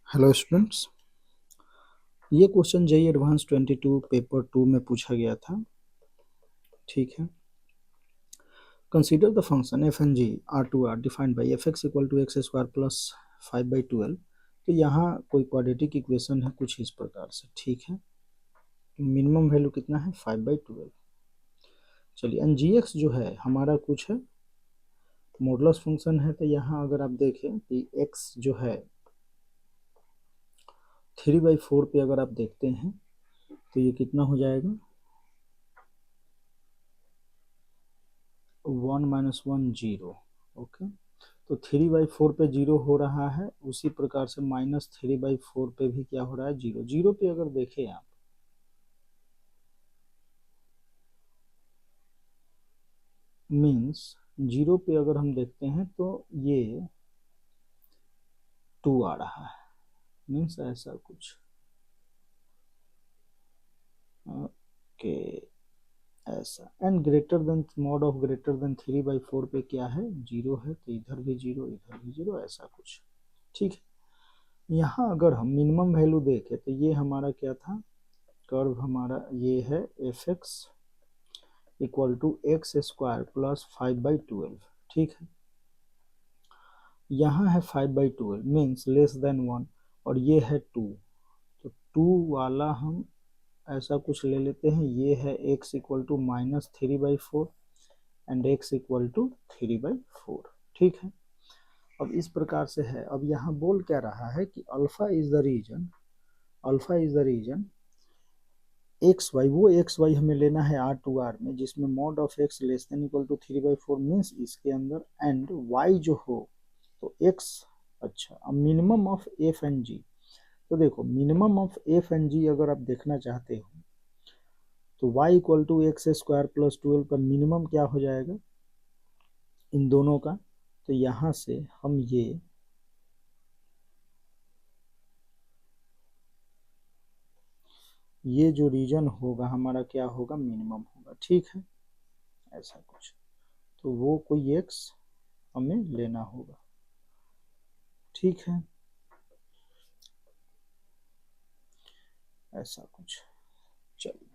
Hello students, ये question JEE advance 22 paper 2 में पूछा गया था। ठीक है, consider the function F and G R to R defined by F X equal to X square plus 5/12। तो यहाँ कोई क्वाड्रेटिक इक्वेशन है कुछ इस प्रकार से। ठीक है, मिनिमम वैल्यू कितना है 5/12। चलिए, एन जी एक्स जो है हमारा कुछ है मॉडुलस फंक्शन है। तो यहाँ अगर आप देखें कि एक्स जो है 3/4 पे अगर आप देखते हैं तो ये कितना हो जाएगा 1 - 1 0। ओके, तो 3/4 पे 0 हो रहा है, उसी प्रकार से -3/4 पे भी क्या हो रहा है 0। 0 पे अगर देखें आप मीन्स 0 पे अगर हम देखते हैं तो ये 2 आ रहा है, मीन्स ऐसा कुछ। ओके, ऐसा। And greater than mod of greater than 3/4 पे क्या है 0 है, तो इधर भी 0 इधर भी 0, ऐसा कुछ। ठीक है, यहाँ अगर हम मिनिमम वैल्यू देखें तो ये हमारा क्या था, कर्व हमारा ये है F X equal to X square plus 5/12। ठीक है, यहाँ है 5/12 मीन्स लेस देन 1, और ये है 2। तो 2 वाला हम ऐसा कुछ ले लेते हैं। ये है x equal to -3/4 and x equal to 3/4। ठीक है, अब इस प्रकार से है। अब यहाँ बोल क्या रहा है कि alpha is the region, alpha is the region X Y, वो एक्स वाई हमें लेना है आर टू आर में, जिसमें mod of X less than equal to 3/4 means इसके अंदर, एंड वाई जो हो तो एक्स। अच्छा, अब minimum of F and G. तो देखो, minimum of F and G अगर आप देखना चाहते हो तो y equal to X square plus 12 का मिनिमम क्या हो जाएगा इन दोनों का। तो यहाँ से हम ये जो रीजन होगा हमारा क्या होगा मिनिमम होगा। ठीक है, ऐसा कुछ। तो वो कोई एक्स हमें लेना होगा। ठीक है, ऐसा कुछ। चलिए,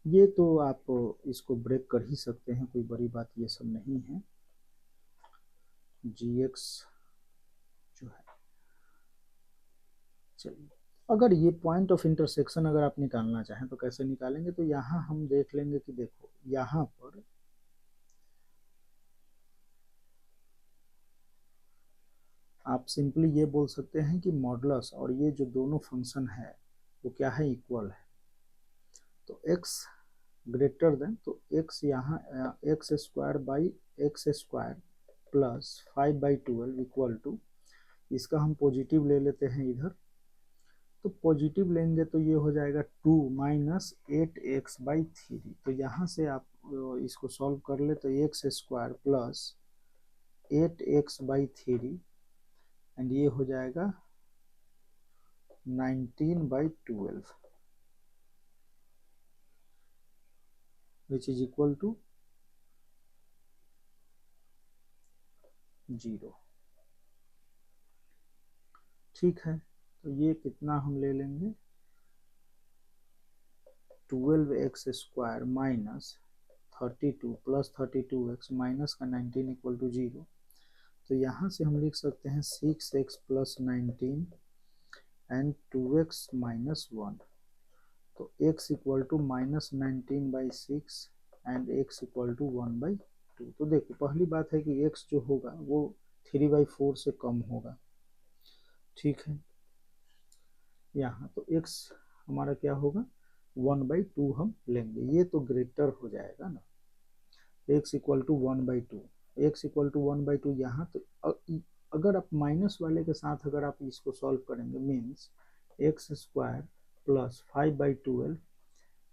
ये तो आप इसको ब्रेक कर ही सकते हैं, कोई बड़ी बात ये सब नहीं है। जी एक्स जो है, चलिए, अगर ये पॉइंट ऑफ इंटरसेक्शन अगर आप निकालना चाहें तो कैसे निकालेंगे, तो यहाँ हम देख लेंगे कि देखो यहाँ पर आप सिंपली ये बोल सकते हैं कि मॉडुलस और ये जो दोनों फंक्शन है वो क्या है इक्वल है। तो x ग्रेटर देन, तो x यहाँ X square by X square plus 5/12 equal to, इसका हम पॉजिटिव ले लेते हैं इधर। तो पॉजिटिव लेंगे तो ये हो जाएगा 2 - 8x/3। तो यहाँ से आप इसको सॉल्व कर ले तो x square plus 8x/3 and ये हो जाएगा 19/12 विच इज इक्वल टू 0। ठीक है, तो ये कितना हम ले लेंगे 12x square minus 32 plus 32x minus का 19 इक्वल टू 0। तो यहाँ से हम लिख सकते हैं 6x plus 19 and 2x minus 1। तो x equal to -19/6 and x equal to 1/2। तो देखो, पहली बात है कि x जो होगा वो 3/4 से कम होगा। ठीक है, यहाँ तो x हमारा क्या होगा 1/2 हम लेंगे, ये तो ग्रेटर हो जाएगा ना। x equal to 1/2, X equal to 1/2 यहाँ। तो अगर आप माइनस वाले के साथ अगर आप इसको सॉल्व करेंगे means X square plus 5/12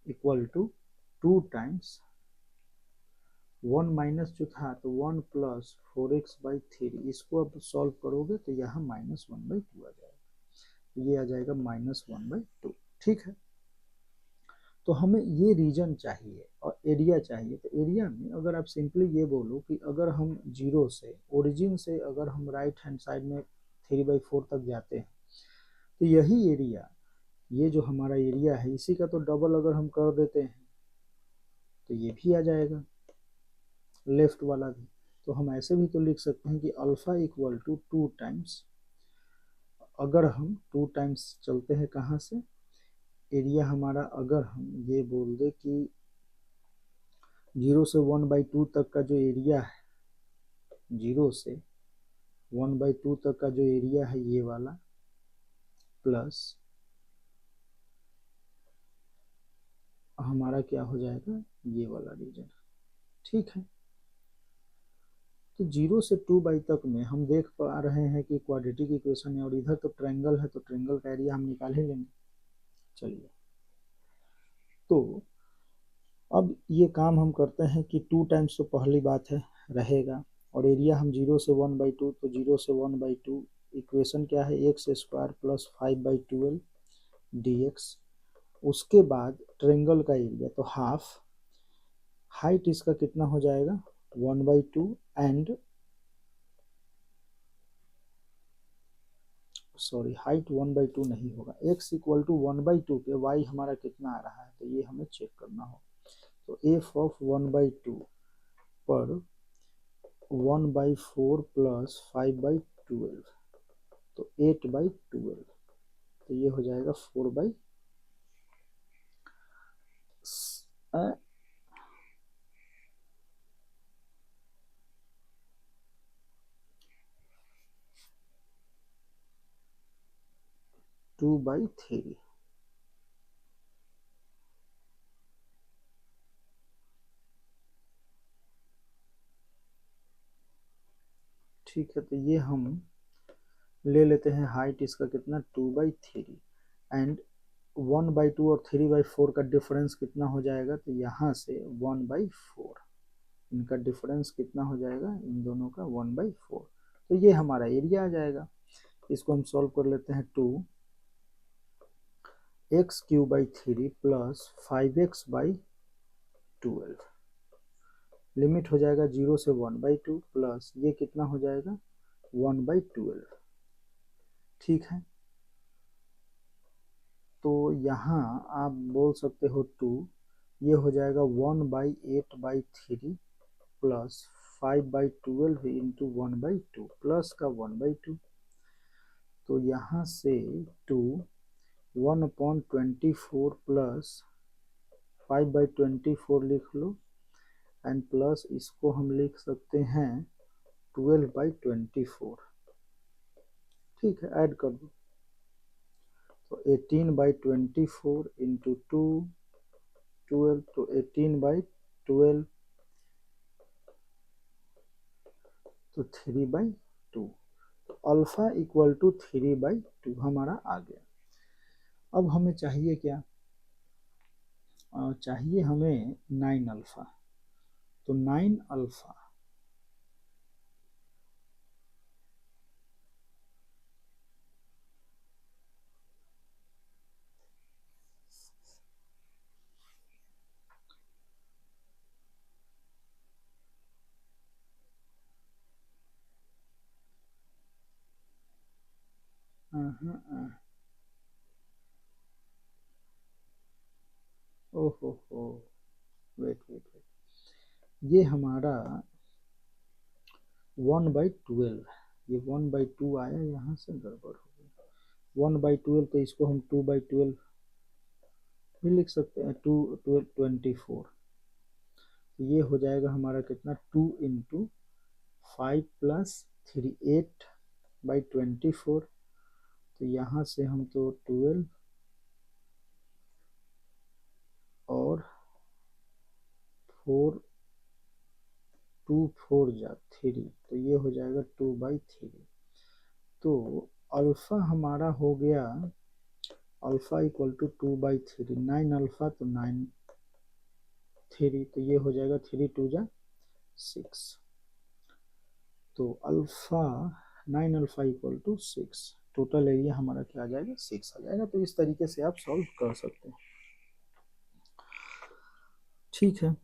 equal to 2 times 1 minus जो था तो 1 प्लस 4x/3। इसको अब सॉल्व करोगे तो यहाँ -1/2 आ जाएगा, ये आ जाएगा -1/2। ठीक है, तो हमें ये रीजन चाहिए और एरिया चाहिए। तो एरिया में अगर आप सिंपली ये बोलो कि अगर हम जीरो से ओरिजिन से अगर हम राइट हैंड साइड में 3/4 तक जाते हैं तो यही एरिया, ये जो हमारा एरिया है इसी का तो डबल अगर हम कर देते हैं तो ये भी आ जाएगा लेफ्ट वाला भी। तो हम ऐसे भी तो लिख सकते हैं कि अल्फा इक्वल टू 2 टाइम्स, अगर हम 2 टाइम्स चलते हैं कहाँ से, एरिया हमारा अगर हम ये बोल दे कि 0 से 1/2 तक का जो एरिया है, 0 से 1/2 तक का जो एरिया है ये वाला, प्लस हमारा क्या हो जाएगा ये वाला रीजन। ठीक है, तो 0 से 2 तक में हम देख पा रहे हैं कि क्वाड्रेटिक इक्वेशन है और इधर तो ट्रायंगल है तो ट्रायंगल का एरिया हम निकाल ही लेंगे। चलिए, तो अब ये काम हम करते हैं कि 2 टाइम्स तो पहली बात है रहेगा, और एरिया हम 0 से 1/2, तो 0 से 1/2 इक्वेशन क्या है x² प्लस 5/12 dx। उसके बाद ट्रायंगल का एरिया तो हाफ, हाइट इसका कितना हो जाएगा 1/2 एंड सॉरी हाइट 1/2 नहीं होगा, x इक्वल टू 1/2 पे y हमारा कितना आ रहा है तो ये हमें चेक करना होगा। तो f ऑफ 1/2 पर 1/4 प्लस 5/12 तो 8/12, तो ये हो जाएगा 4 2/3। ठीक है, तो ये हम ले लेते हैं हाइट इसका कितना 2/3 एंड 1/2 और 3/4 का डिफरेंस कितना हो जाएगा, तो यहाँ से 1/4, इनका डिफरेंस कितना हो जाएगा इन दोनों का 1/4, तो ये हमारा एरिया आ जाएगा। इसको हम सॉल्व कर लेते हैं, 2x³ 3 प्लस 5x/12 लिमिट हो जाएगा 0 से 1/2 प्लस ये कितना हो जाएगा 1/12। ठीक है, तो यहाँ आप बोल सकते हो 2, ये हो जाएगा 1/8/3 प्लस 5/12 इंटू 1/2 प्लस का 1/2, तो यहाँ से 2 1/24 प्लस 5/24 लिख लो एंड प्लस इसको हम लिख सकते हैं 12/24। ठीक है, ऐड कर दो, तो 18/24 इंटू 2 12, तो 18/12 तो 3/2, तो अल्फा इक्वल टू 3/2 हमारा आ गया। अब हमें चाहिए क्या, चाहिए हमें 9 अल्फा, तो 9 अल्फा ओहो हो, वेट वेट वेट, ये हमारा 1/12, ये 1/2 आया यहाँ से गड़बड़ हो गई 1/12, तो इसको हम 2/12 भी लिख सकते हैं, 2/24, तो ये हो जाएगा हमारा कितना 2 इंटू 5 प्लस 3 8/24, तो यहाँ से हम तो 12 और 4 2 4 जा 3, तो ये हो जाएगा 2/3, तो अल्फा हमारा हो गया अल्फा इक्वल टू 2/3, 9 अल्फा तो 9 3, तो ये हो जाएगा 3 2 जा 6, तो alpha 9 alpha equal to 6, total area हमारा क्या आ जाएगा 6 आ जाएगा। तो इस तरीके से आप सॉल्व कर सकते हैं। ठीक है।